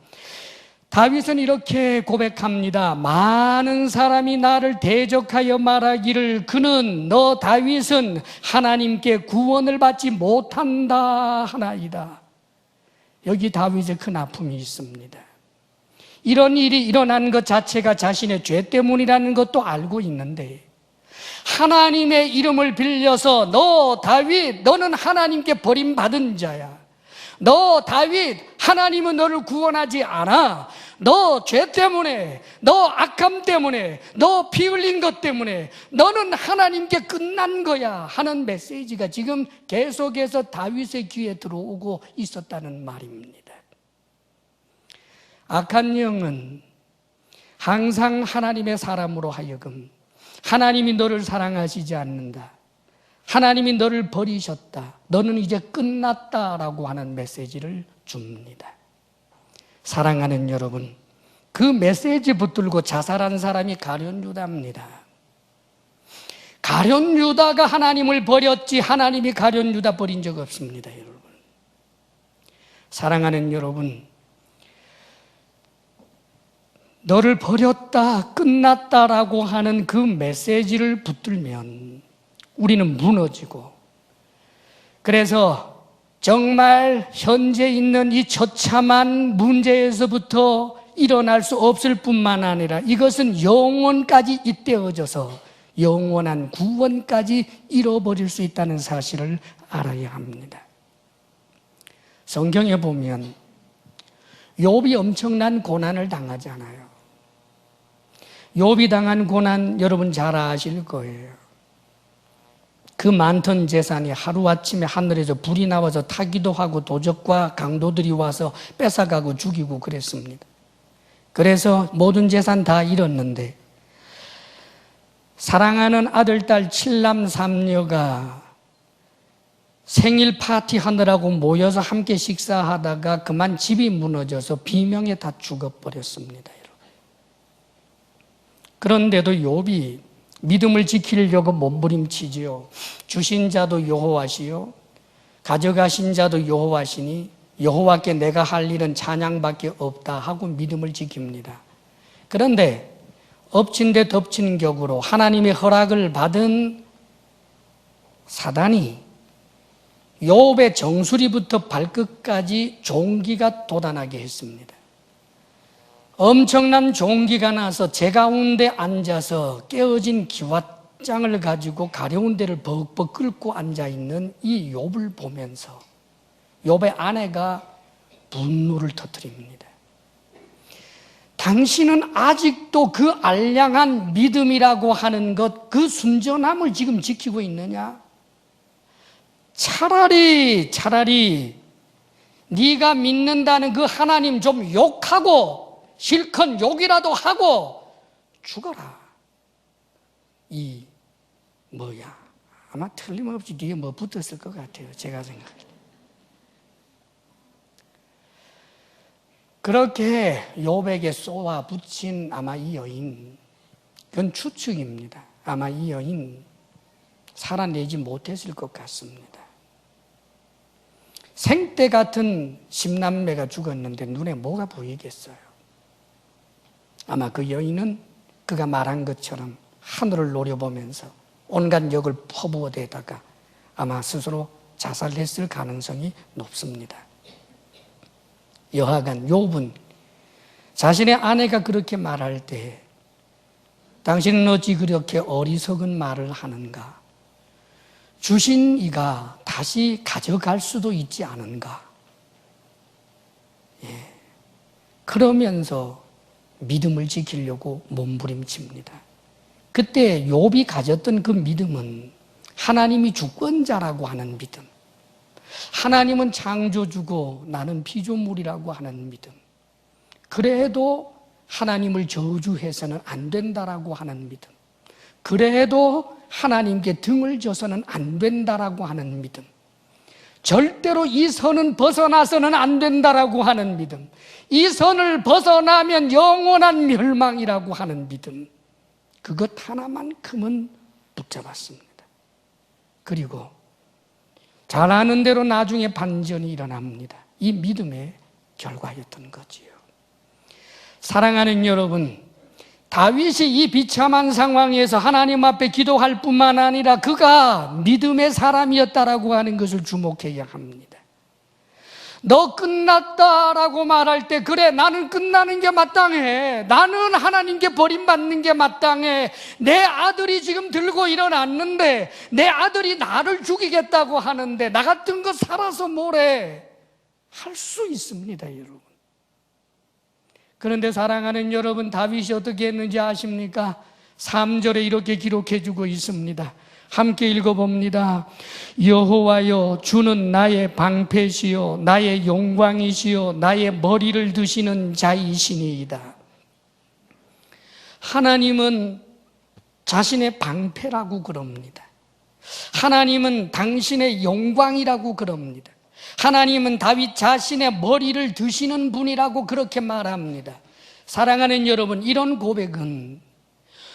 다윗은 이렇게 고백합니다. 많은 사람이 나를 대적하여 말하기를 그는 너 다윗은 하나님께 구원을 받지 못한다 하나이다. 여기 다윗의 큰 아픔이 있습니다. 이런 일이 일어난 것 자체가 자신의 죄 때문이라는 것도 알고 있는데 하나님의 이름을 빌려서 너 다윗 너는 하나님께 버림받은 자야. 너 다윗 하나님은 너를 구원하지 않아. 너 죄 때문에 너 악함 때문에 너 피 흘린 것 때문에 너는 하나님께 끝난 거야 하는 메시지가 지금 계속해서 다윗의 귀에 들어오고 있었다는 말입니다. 악한 영은 항상 하나님의 사람으로 하여금 하나님이 너를 사랑하시지 않는다, 하나님이 너를 버리셨다, 너는 이제 끝났다라고 하는 메시지를 줍니다. 사랑하는 여러분, 그 메시지 붙들고 자살한 사람이 가룟 유다입니다. 가룟 유다가 하나님을 버렸지 하나님이 가룟 유다 버린 적 없습니다. 여러분, 사랑하는 여러분, 너를 버렸다, 끝났다라고 하는 그 메시지를 붙들면 우리는 무너지고 그래서 정말 현재 있는 이 처참한 문제에서부터 일어날 수 없을 뿐만 아니라 이것은 영원까지 잇대어져서 영원한 구원까지 이뤄버릴 수 있다는 사실을 알아야 합니다. 성경에 보면 욥이 엄청난 고난을 당하잖아요. 욥이 당한 고난 여러분 잘 아실 거예요. 그 많던 재산이 하루아침에 하늘에서 불이 나와서 타기도 하고 도적과 강도들이 와서 뺏어가고 죽이고 그랬습니다. 그래서 모든 재산 다 잃었는데 사랑하는 아들, 딸, 7남 3녀가 생일 파티 하느라고 모여서 함께 식사하다가 그만 집이 무너져서 비명에 다 죽어버렸습니다. 그런데도 욥이 믿음을 지키려고 몸부림치지요. 주신 자도 여호와시요 가져가신 자도 여호와시니 여호와께 내가 할 일은 찬양밖에 없다 하고 믿음을 지킵니다. 그런데 엎친 데 덮친 격으로 하나님의 허락을 받은 사단이 욥의 정수리부터 발끝까지 종기가 돋아나게 했습니다. 엄청난 종기가 나서 제 가운데 앉아서 깨어진 기왓장을 가지고 가려운 데를 벅벅 끓고 앉아있는 이 욥을 보면서 욥의 아내가 분노를 터뜨립니다. 당신은 아직도 그 알량한 믿음이라고 하는 것, 그 순전함을 지금 지키고 있느냐? 차라리 네가 믿는다는 그 하나님 좀 욕하고 실컷 욕이라도 하고 죽어라. 아마 틀림없이 뒤에 뭐 붙었을 것 같아요. 제가 생각할 때. 그렇게 욥에게 쏘아 붙인 아마 이 여인, 그건 추측입니다. 아마 이 여인 살아내지 못했을 것 같습니다. 생때 같은 10남매가 죽었는데 눈에 뭐가 보이겠어요? 아마 그 여인은 그가 말한 것처럼 하늘을 노려보면서 온갖 역을 퍼부어대다가 아마 스스로 자살했을 가능성이 높습니다. 여하간 욥은 자신의 아내가 그렇게 말할 때 당신은 어찌 그렇게 어리석은 말을 하는가? 주신 이가 다시 가져갈 수도 있지 않은가? 그러면서 믿음을 지키려고 몸부림칩니다. 그때 욥이 가졌던 그 믿음은 하나님이 주권자라고 하는 믿음, 하나님은 창조주고 나는 피조물이라고 하는 믿음, 그래도 하나님을 저주해서는 안 된다라고 하는 믿음, 그래도 하나님께 등을 져서는 안 된다라고 하는 믿음, 절대로 이 선은 벗어나서는 안 된다라고 하는 믿음, 이 선을 벗어나면 영원한 멸망이라고 하는 믿음, 그것 하나만큼은 붙잡았습니다. 그리고 잘 아는 대로 나중에 반전이 일어납니다. 이 믿음의 결과였던 거지요. 사랑하는 여러분, 다윗이 이 비참한 상황에서 하나님 앞에 기도할 뿐만 아니라 그가 믿음의 사람이었다라고 하는 것을 주목해야 합니다. 너 끝났다라고 말할 때 그래 나는 끝나는 게 마땅해, 나는 하나님께 버림받는 게 마땅해, 내 아들이 지금 들고 일어났는데 내 아들이 나를 죽이겠다고 하는데 나 같은 거 살아서 뭐래 할 수 있습니다. 여러분. 그런데 사랑하는 여러분, 다윗이 어떻게 했는지 아십니까? 3절에 이렇게 기록해 주고 있습니다. 함께 읽어봅니다. 여호와여, 주는 나의 방패시요 나의 영광이시요 나의 머리를 드시는 자이시니이다. 하나님은 자신의 방패라고 그럽니다. 하나님은 당신의 영광이라고 그럽니다. 하나님은 다윗 자신의 머리를 드시는 분이라고 그렇게 말합니다. 사랑하는 여러분, 이런 고백은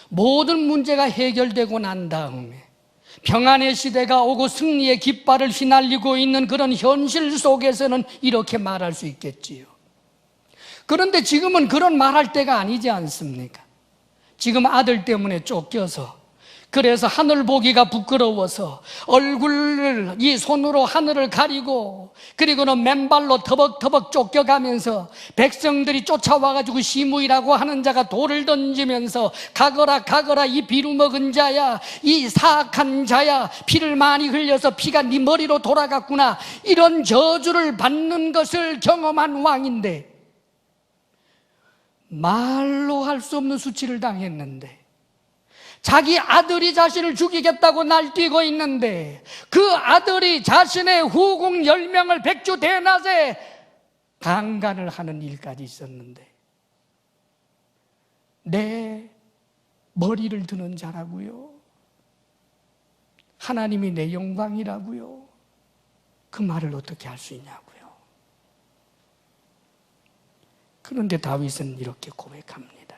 모든 문제가 해결되고 난 다음에 평안의 시대가 오고 승리의 깃발을 휘날리고 있는 그런 현실 속에서는 이렇게 말할 수 있겠지요. 그런데 지금은 그런 말할 때가 아니지 않습니까? 지금 아들 때문에 쫓겨서 그래서 하늘 보기가 부끄러워서 얼굴을 이 손으로 하늘을 가리고, 그리고는 맨발로 터벅터벅 쫓겨가면서 백성들이 쫓아와가지고 시무이라고 하는 자가 돌을 던지면서 가거라 가거라 이 비루 먹은 자야, 이 사악한 자야, 피를 많이 흘려서 피가 네 머리로 돌아갔구나, 이런 저주를 받는 것을 경험한 왕인데 말로 할 수 없는 수치를 당했는데, 자기 아들이 자신을 죽이겠다고 날뛰고 있는데 그 아들이 자신의 후궁 10명을 백주 대낮에 강간을 하는 일까지 있었는데, 내 머리를 드는 자라고요, 하나님이 내 영광이라고요, 그 말을 어떻게 할 수 있냐고요. 그런데 다윗은 이렇게 고백합니다.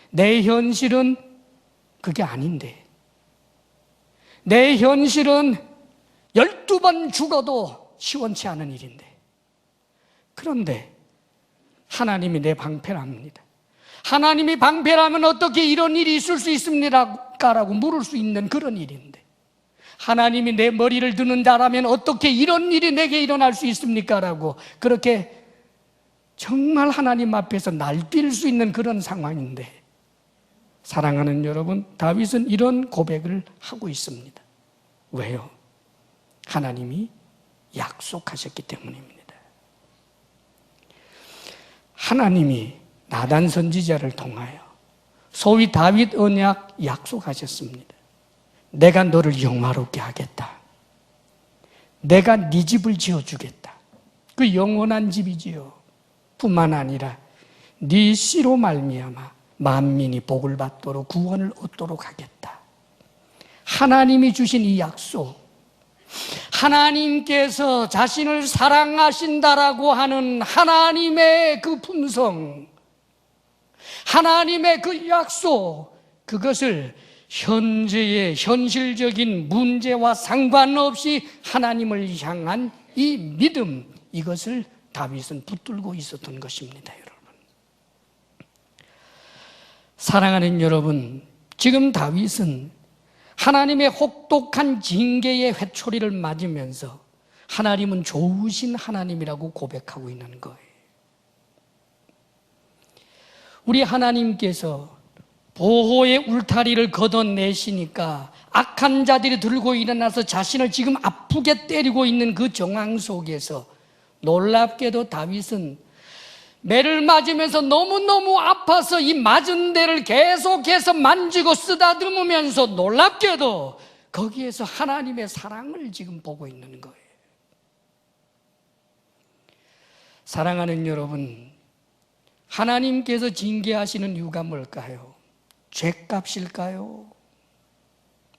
내 현실은 그게 아닌데, 내 현실은 12번 죽어도 시원치 않은 일인데, 그런데 하나님이 내 방패를 합니다. 하나님이 방패라면 어떻게 이런 일이 있을 수 있습니까라고 물을 수 있는 그런 일인데, 하나님이 내 머리를 드는 자라면 어떻게 이런 일이 내게 일어날 수 있습니까라고 그렇게 정말 하나님 앞에서 날뛸 수 있는 그런 상황인데, 사랑하는 여러분, 다윗은 이런 고백을 하고 있습니다. 왜요? 하나님이 약속하셨기 때문입니다. 하나님이 나단 선지자를 통하여 소위 다윗 언약 약속하셨습니다. 내가 너를 영화롭게 하겠다. 내가 네 집을 지어주겠다. 그 영원한 집이지요. 뿐만 아니라 네 씨로 말미암아 만민이 복을 받도록 구원을 얻도록 하겠다. 하나님이 주신 이 약속, 하나님께서 자신을 사랑하신다라고 하는 하나님의 그 품성, 하나님의 그 약속, 그것을 현재의 현실적인 문제와 상관없이 하나님을 향한 이 믿음, 이것을 다윗은 붙들고 있었던 것입니다. 여러분, 사랑하는 여러분, 지금 다윗은 하나님의 혹독한 징계의 회초리를 맞으면서 하나님은 좋으신 하나님이라고 고백하고 있는 거예요. 우리 하나님께서 보호의 울타리를 걷어내시니까 악한 자들이 들고 일어나서 자신을 지금 아프게 때리고 있는 그 정황 속에서 놀랍게도 다윗은 매를 맞으면서 너무너무 아파서 이 맞은 데를 계속해서 만지고 쓰다듬으면서 놀랍게도 거기에서 하나님의 사랑을 지금 보고 있는 거예요. 사랑하는 여러분, 하나님께서 징계하시는 이유가 뭘까요? 죄값일까요?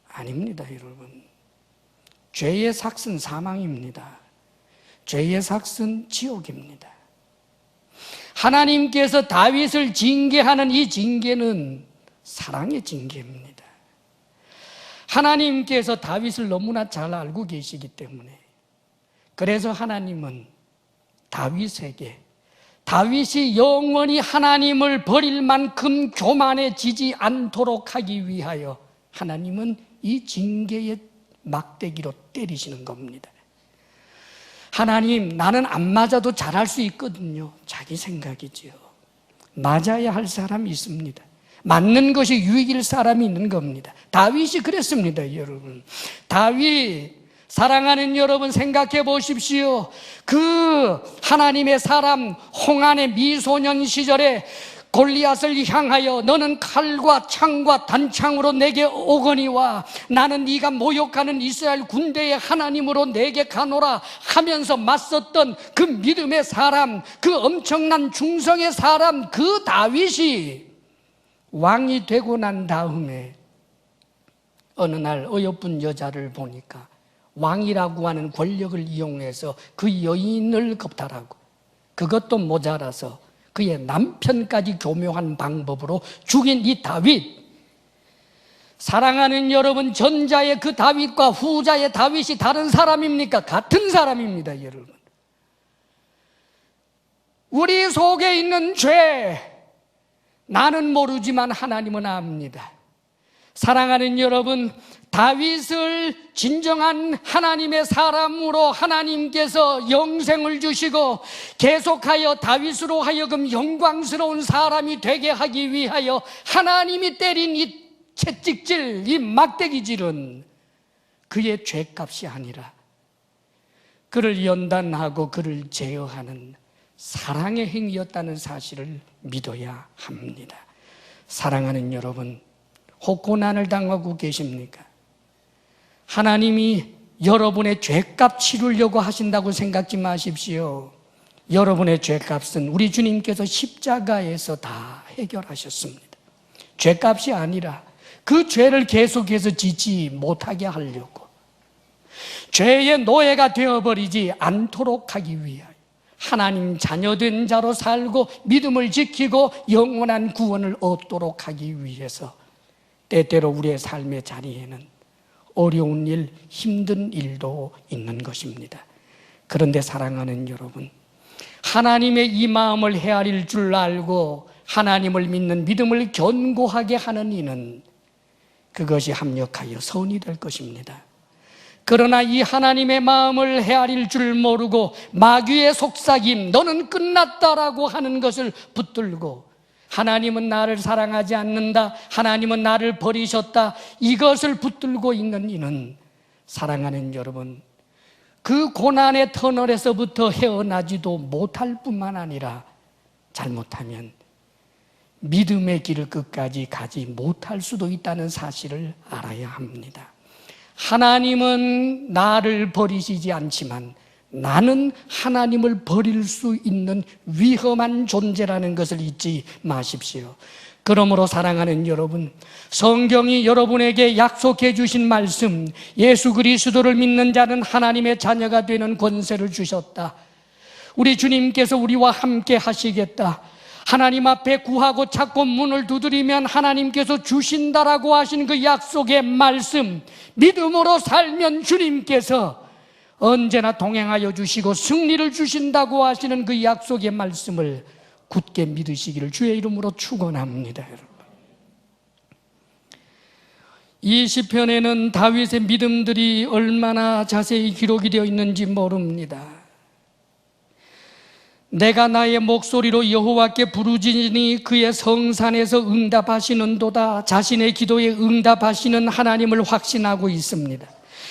아닙니다, 여러분. 죄의 삭은 사망입니다. 죄의 삭은 지옥입니다. 하나님께서 다윗을 징계하는 이 징계는 사랑의 징계입니다. 하나님께서 다윗을 너무나 잘 알고 계시기 때문에, 그래서 하나님은 다윗에게 다윗이 영원히 하나님을 버릴 만큼 교만해지지 않도록 하기 위하여 하나님은 이 징계의 막대기로 때리시는 겁니다. 하나님, 나는 안 맞아도 잘할 수 있거든요. 자기 생각이지요. 맞아야 할 사람이 있습니다. 맞는 것이 유익일 사람이 있는 겁니다. 다윗이 그랬습니다, 여러분. 다윗, 사랑하는 여러분, 생각해 보십시오. 그 하나님의 사람 홍한의 미소년 시절에 골리앗을 향하여 너는 칼과 창과 단창으로 내게 오거니와 나는 네가 모욕하는 이스라엘 군대의 하나님으로 내게 가노라 하면서 맞섰던 그 믿음의 사람, 그 엄청난 중성의 사람, 그 다윗이 왕이 되고 난 다음에 어느 날 어여쁜 여자를 보니까 왕이라고 하는 권력을 이용해서 그 여인을 겁탈하고, 그것도 모자라서 그의 남편까지 교묘한 방법으로 죽인 이 다윗. 사랑하는 여러분, 전자의 그 다윗과 후자의 다윗이 다른 사람입니까? 같은 사람입니다, 여러분. 우리 속에 있는 죄, 나는 모르지만 하나님은 압니다. 사랑하는 여러분, 다윗을 진정한 하나님의 사람으로 하나님께서 영생을 주시고 계속하여 다윗으로 하여금 영광스러운 사람이 되게 하기 위하여 하나님이 때린 이 채찍질, 이 막대기질은 그의 죄값이 아니라 그를 연단하고 그를 제어하는 사랑의 행위였다는 사실을 믿어야 합니다. 사랑하는 여러분, 혹 고난을 당하고 계십니까? 하나님이 여러분의 죄값 치르려고 하신다고 생각지 마십시오. 여러분의 죄값은 우리 주님께서 십자가에서 다 해결하셨습니다. 죄값이 아니라 그 죄를 계속해서 짓지 못하게 하려고, 죄의 노예가 되어버리지 않도록 하기 위하여 하나님 자녀된 자로 살고 믿음을 지키고 영원한 구원을 얻도록 하기 위해서 때때로 우리의 삶의 자리에는 어려운 일, 힘든 일도 있는 것입니다. 그런데 사랑하는 여러분, 하나님의 이 마음을 헤아릴 줄 알고 하나님을 믿는 믿음을 견고하게 하는 이는 그것이 합력하여 선이 될 것입니다. 그러나 이 하나님의 마음을 헤아릴 줄 모르고 마귀의 속삭임, 너는 끝났다라고 하는 것을 붙들고 하나님은 나를 사랑하지 않는다, 하나님은 나를 버리셨다, 이것을 붙들고 있는 이는, 사랑하는 여러분, 그 고난의 터널에서부터 헤어나지도 못할 뿐만 아니라 잘못하면 믿음의 길을 끝까지 가지 못할 수도 있다는 사실을 알아야 합니다. 하나님은 나를 버리시지 않지만 나는 하나님을 버릴 수 있는 위험한 존재라는 것을 잊지 마십시오. 그러므로 사랑하는 여러분, 성경이 여러분에게 약속해 주신 말씀, 예수 그리스도를 믿는 자는 하나님의 자녀가 되는 권세를 주셨다. 우리 주님께서 우리와 함께 하시겠다. 하나님 앞에 구하고 찾고 문을 두드리면 하나님께서 주신다라고 하신 그 약속의 말씀, 믿음으로 살면 주님께서 언제나 동행하여 주시고 승리를 주신다고 하시는 그 약속의 말씀을 굳게 믿으시기를 주의 이름으로 축원합니다. 여러분, 이 시편에는 다윗의 믿음들이 얼마나 자세히 기록이 되어 있는지 모릅니다. 내가 나의 목소리로 여호와께 부르짖으니 그의 성산에서 응답하시는도다. 자신의 기도에 응답하시는 하나님을 확신하고 있습니다.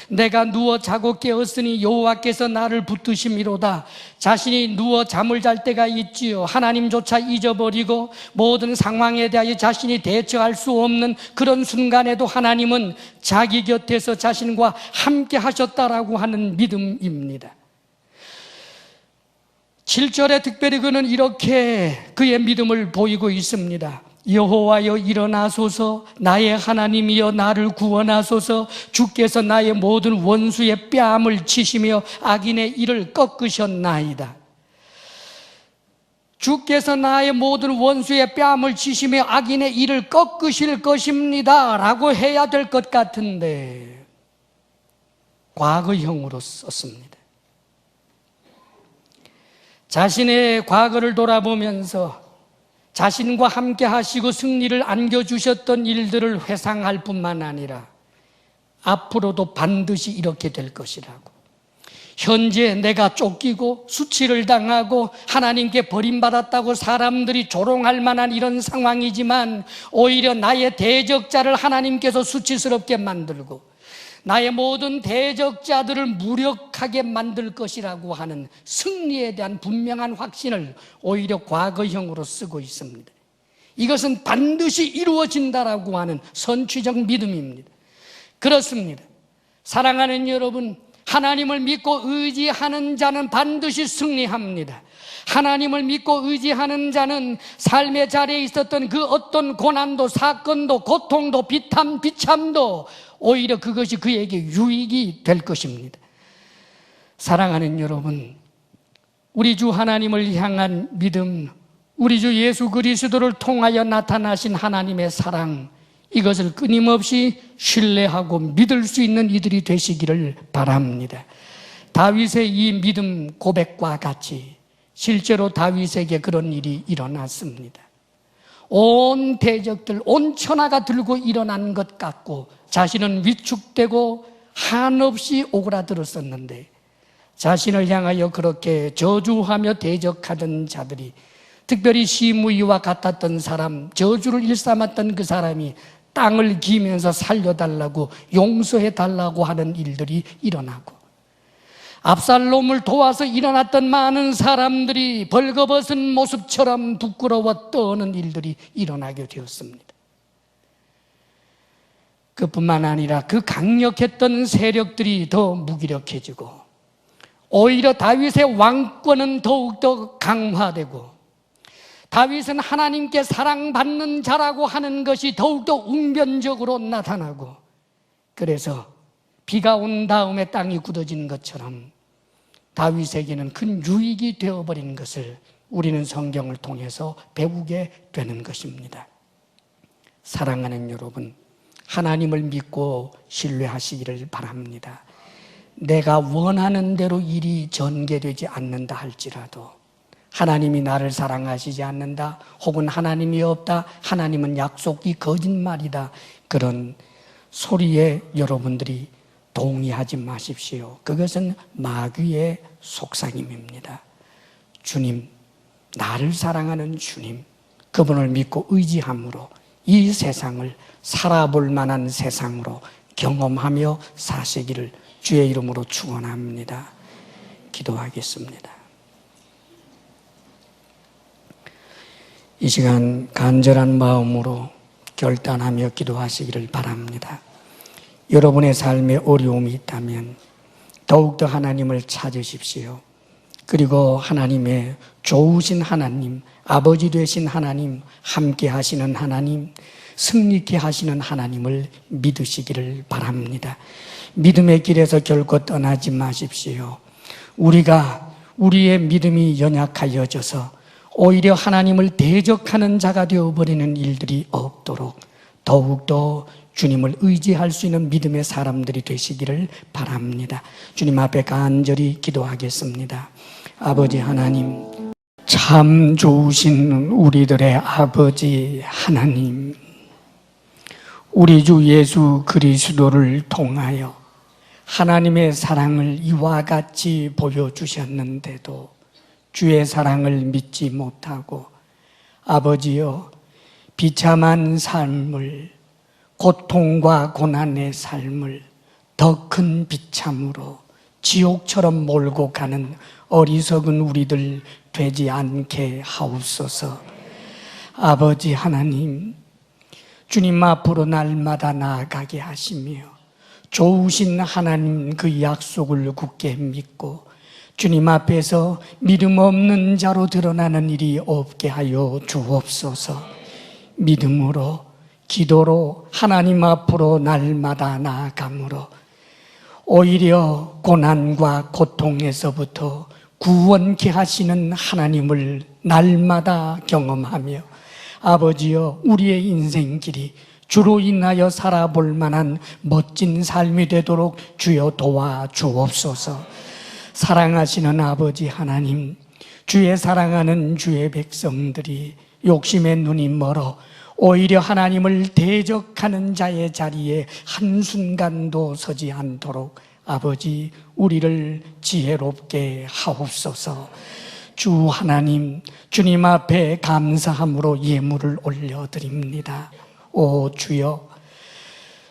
내가 누워 자고 깨었으니 여호와께서 나를 붙드심이로다. 자신이 누워 잠을 잘 때가 있지요. 하나님조차 잊어버리고 모든 상황에 대하여 자신이 대처할 수 없는 그런 순간에도 하나님은 자기 곁에서 자신과 함께 하셨다라고 하는 믿음입니다. 7절에 특별히 그는 이렇게 그의 믿음을 보이고 있습니다. 여호와여 일어나소서, 나의 하나님이여 나를 구원하소서. 주께서 나의 모든 원수의 뺨을 치시며 악인의 이를 꺾으셨나이다. 주께서 나의 모든 원수의 뺨을 치시며 악인의 이를 꺾으실 것입니다 라고 해야 될 것 같은데 과거형으로 썼습니다. 자신의 과거를 돌아보면서 자신과 함께 하시고 승리를 안겨주셨던 일들을 회상할 뿐만 아니라 앞으로도 반드시 이렇게 될 것이라고, 현재 내가 쫓기고 수치를 당하고 하나님께 버림받았다고 사람들이 조롱할 만한 이런 상황이지만 오히려 나의 대적자를 하나님께서 수치스럽게 만들고 나의 모든 대적자들을 무력하게 만들 것이라고 하는 승리에 대한 분명한 확신을 오히려 과거형으로 쓰고 있습니다. 이것은 반드시 이루어진다라고 하는 선취적 믿음입니다. 그렇습니다. 사랑하는 여러분, 하나님을 믿고 의지하는 자는 반드시 승리합니다. 하나님을 믿고 의지하는 자는 삶의 자리에 있었던 그 어떤 고난도, 사건도, 고통도, 비참도 오히려 그것이 그에게 유익이 될 것입니다. 사랑하는 여러분, 우리 주 하나님을 향한 믿음, 우리 주 예수 그리스도를 통하여 나타나신 하나님의 사랑, 이것을 끊임없이 신뢰하고 믿을 수 있는 이들이 되시기를 바랍니다. 다윗의 이 믿음 고백과 같이 실제로 다윗에게 그런 일이 일어났습니다. 온 대적들, 온 천하가 들고 일어난 것 같고 자신은 위축되고 한없이 오그라들었었는데 자신을 향하여 그렇게 저주하며 대적하던 자들이, 특별히 시므이와 같았던 사람, 저주를 일삼았던 그 사람이 땅을 기면서 살려달라고, 용서해달라고 하는 일들이 일어나고, 압살롬을 도와서 일어났던 많은 사람들이 벌거벗은 모습처럼 부끄러워 떠는 일들이 일어나게 되었습니다. 그뿐만 아니라 그 강력했던 세력들이 더 무기력해지고, 오히려 다윗의 왕권은 더욱더 강화되고, 다윗은 하나님께 사랑받는 자라고 하는 것이 더욱더 웅변적으로 나타나고, 그래서 비가 온 다음에 땅이 굳어진 것처럼 다윗에게는 큰 유익이 되어버린 것을 우리는 성경을 통해서 배우게 되는 것입니다. 사랑하는 여러분, 하나님을 믿고 신뢰하시기를 바랍니다. 내가 원하는 대로 일이 전개되지 않는다 할지라도, 하나님이 나를 사랑하시지 않는다, 혹은 하나님이 없다, 하나님은 약속이 거짓말이다, 그런 소리에 여러분들이 동의하지 마십시오. 그것은 마귀의 속삭임입니다. 주님, 나를 사랑하는 주님, 그분을 믿고 의지함으로 이 세상을 살아볼 만한 세상으로 경험하며 사시기를 주의 이름으로 축원합니다. 기도하겠습니다. 이 시간 간절한 마음으로 결단하며 기도하시기를 바랍니다. 여러분의 삶에 어려움이 있다면 더욱더 하나님을 찾으십시오. 그리고 하나님의 좋으신 하나님, 아버지 되신 하나님, 함께 하시는 하나님, 승리케 하시는 하나님을 믿으시기를 바랍니다. 믿음의 길에서 결코 떠나지 마십시오. 우리의 믿음이 연약하여져서 오히려 하나님을 대적하는 자가 되어버리는 일들이 없도록 더욱더 주님을 의지할 수 있는 믿음의 사람들이 되시기를 바랍니다. 주님 앞에 간절히 기도하겠습니다. 아버지 하나님, 참 좋으신 우리들의 아버지 하나님, 우리 주 예수 그리스도를 통하여 하나님의 사랑을 이와 같이 보여주셨는데도 주의 사랑을 믿지 못하고, 아버지여, 비참한 삶을, 고통과 고난의 삶을 더 큰 비참으로 지옥처럼 몰고 가는 어리석은 우리들 되지 않게 하옵소서. 아버지 하나님, 주님 앞으로 날마다 나아가게 하시며 좋으신 하나님 그 약속을 굳게 믿고 주님 앞에서 믿음 없는 자로 드러나는 일이 없게 하여 주옵소서. 믿음으로, 기도로 하나님 앞으로 날마다 나아감으로 오히려 고난과 고통에서부터 구원케 하시는 하나님을 날마다 경험하며, 아버지여, 우리의 인생길이 주로 인하여 살아볼 만한 멋진 삶이 되도록 주여 도와 주옵소서. 사랑하시는 아버지 하나님, 주의 사랑하는 주의 백성들이 욕심의 눈이 멀어 오히려 하나님을 대적하는 자의 자리에 한순간도 서지 않도록 아버지, 우리를 지혜롭게 하옵소서. 주 하나님, 주님 앞에 감사함으로 예물을 올려드립니다. 오 주여,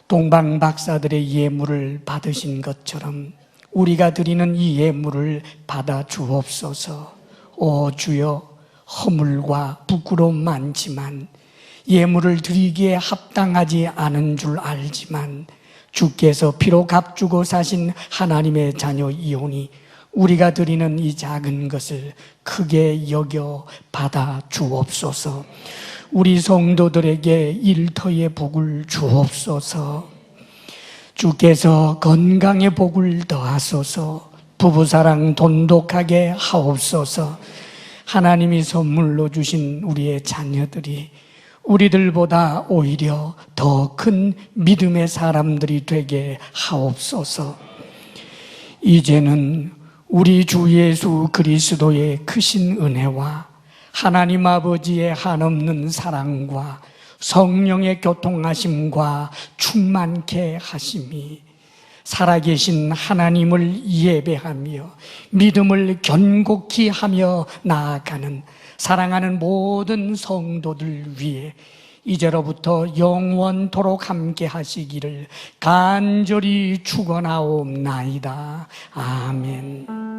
동방 박사들의 예물을 받으신 것처럼 우리가 드리는 이 예물을 받아 주옵소서. 오 주여, 허물과 부끄러움 많지만 예물을 드리기에 합당하지 않은 줄 알지만 주께서 피로 값주고 사신 하나님의 자녀이오니 우리가 드리는 이 작은 것을 크게 여겨 받아 주옵소서. 우리 성도들에게 일터의 복을 주옵소서. 주께서 건강의 복을 더하소서. 부부사랑 돈독하게 하옵소서. 하나님이 선물로 주신 우리의 자녀들이 우리들보다 오히려 더 큰 믿음의 사람들이 되게 하옵소서. 이제는 우리 주 예수 그리스도의 크신 은혜와 하나님 아버지의 한없는 사랑과 성령의 교통하심과 충만케 하심이 살아계신 하나님을 예배하며 믿음을 견고히 하며 나아가는 사랑하는 모든 성도들 위해 이제로부터 영원토록 함께 하시기를 간절히 축원하옵나이다. 아멘.